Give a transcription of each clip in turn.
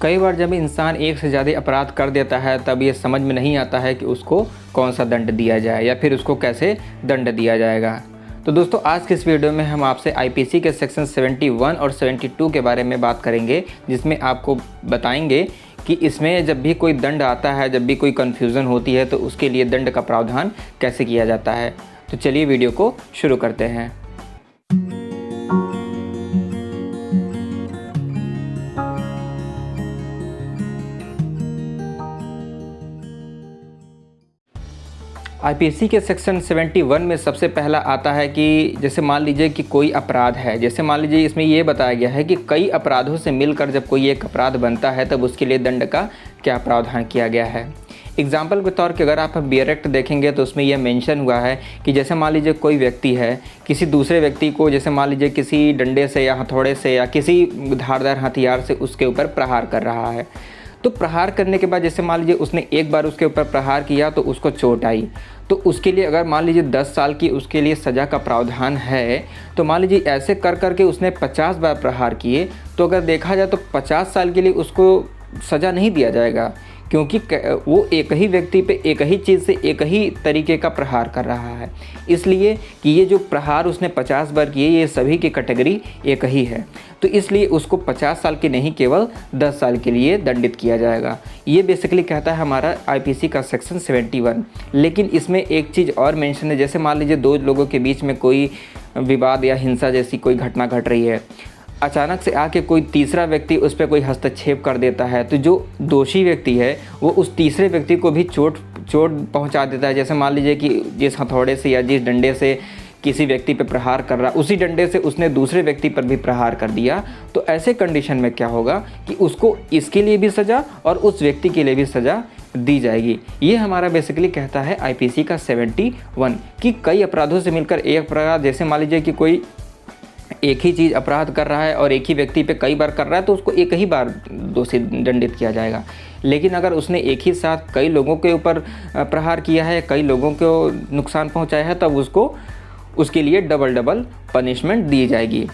कई बार जब इंसान एक से ज़्यादा अपराध कर देता है तब ये समझ में नहीं आता है कि उसको कौन सा दंड दिया जाए या फिर उसको कैसे दंड दिया जाएगा। तो दोस्तों, आज के इस वीडियो में हम आपसे आईपीसी के सेक्शन 71 और 72 के बारे में बात करेंगे, जिसमें आपको बताएंगे कि इसमें जब भी कोई दंड आता है, जब भी कोई कन्फ्यूज़न होती है तो उसके लिए दंड का प्रावधान कैसे किया जाता है। तो चलिए वीडियो को शुरू करते हैं। आईपीसी के सेक्शन 71 में सबसे पहला आता है कि जैसे मान लीजिए कि कोई अपराध है। जैसे मान लीजिए इसमें ये बताया गया है कि कई अपराधों से मिलकर जब कोई एक अपराध बनता है तब उसके लिए दंड का क्या प्रावधान किया गया है। एग्जाम्पल के तौर पे अगर आप बियर एक्ट देखेंगे तो उसमें यह मेंशन हुआ है कि जैसे मान लीजिए कोई व्यक्ति है, किसी दूसरे व्यक्ति को जैसे मान लीजिए किसी डंडे से या हथौड़े से या किसी धारदार हथियार से उसके ऊपर प्रहार कर रहा है। तो प्रहार करने के बाद जैसे मान लीजिए उसने एक बार उसके ऊपर प्रहार किया तो उसको चोट आई, तो उसके लिए अगर मान लीजिए 10 साल की उसके लिए सज़ा का प्रावधान है, तो मान लीजिए ऐसे कर करके उसने 50 बार प्रहार किए, तो अगर देखा जाए तो 50 साल के लिए उसको सज़ा नहीं दिया जाएगा, क्योंकि वो एक ही व्यक्ति पे एक ही चीज़ से एक ही तरीके का प्रहार कर रहा है। इसलिए कि ये जो प्रहार उसने 50 बार किए ये सभी की कैटेगरी एक ही है, तो इसलिए उसको 50 साल की नहीं केवल 10 साल के लिए दंडित किया जाएगा। ये बेसिकली कहता है हमारा आईपीसी का सेक्शन 71। लेकिन इसमें एक चीज़ और मेंशन है, जैसे मान लीजिए दो लोगों के बीच में कोई विवाद या हिंसा जैसी कोई घटना घट रही है, अचानक से आके कोई तीसरा व्यक्ति उस पर कोई हस्तक्षेप कर देता है, तो जो दोषी व्यक्ति है वो उस तीसरे व्यक्ति को भी चोट पहुंचा देता है। जैसे मान लीजिए कि जिस हथौड़े से या जिस डंडे से किसी व्यक्ति पे प्रहार कर रहा, उसी डंडे से उसने दूसरे व्यक्ति पर भी प्रहार कर दिया, तो ऐसे कंडीशन में क्या होगा कि उसको इसके लिए भी सज़ा और उस व्यक्ति के लिए भी सज़ा दी जाएगी। ये हमारा बेसिकली कहता है आईपीसी का 71 कि कई अपराधों से मिलकर एक अपराध, जैसे मान लीजिए कि कोई एक ही चीज़ अपराध कर रहा है और एक ही व्यक्ति पे कई बार कर रहा है तो उसको एक ही बार दोषी दंडित किया जाएगा। लेकिन अगर उसने एक ही साथ कई लोगों के ऊपर प्रहार किया है, कई लोगों को नुकसान पहुंचाया है, तब उसको उसके लिए डबल पनिशमेंट दी जाएगी।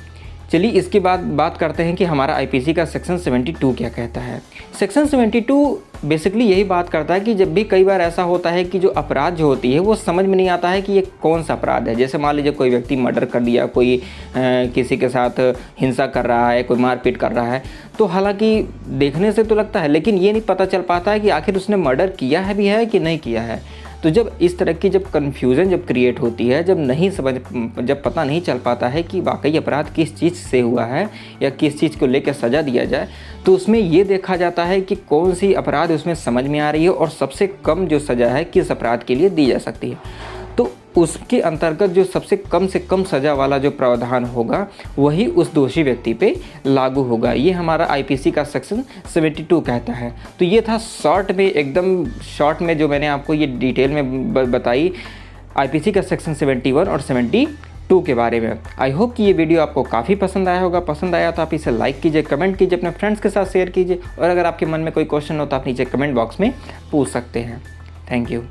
चलिए इसके बाद बात करते हैं कि हमारा आईपीसी का सेक्शन 72 क्या कहता है। सेक्शन 72 बेसिकली यही बात करता है कि जब भी कई बार ऐसा होता है कि जो अपराध जो होती है वो समझ में नहीं आता है कि ये कौन सा अपराध है। जैसे मान लीजिए कोई व्यक्ति मर्डर कर दिया, कोई किसी के साथ हिंसा कर रहा है, कोई मारपीट कर रहा है, तो हालांकि देखने से तो लगता है, लेकिन ये नहीं पता चल पाता है कि आखिर उसने मर्डर किया है भी है कि नहीं किया है। तो जब इस तरह की कन्फ्यूज़न जब क्रिएट होती है, जब पता नहीं चल पाता है कि वाकई अपराध किस चीज़ से हुआ है या किस चीज़ को लेकर सज़ा दिया जाए, तो उसमें ये देखा जाता है कि कौन सी अपराध उसमें समझ में आ रही है और सबसे कम जो सज़ा है किस अपराध के लिए दी जा सकती है। तो उसके अंतर्गत जो सबसे कम से कम सज़ा वाला जो प्रावधान होगा वही उस दोषी व्यक्ति पे लागू होगा। ये हमारा आईपीसी का सेक्शन 72 कहता है। तो ये था एकदम शॉर्ट में जो मैंने आपको ये डिटेल में बताई आईपीसी का सेक्शन 71 और 72 के बारे में। आई होप कि ये वीडियो आपको काफ़ी पसंद आया होगा। पसंद आया तो आप इसे लाइक कीजिए, कमेंट कीजिए, अपने फ्रेंड्स के साथ शेयर कीजिए, और अगर आपके मन में कोई क्वेश्चन हो तो आप नीचे कमेंट बॉक्स में पूछ सकते हैं। Thank you.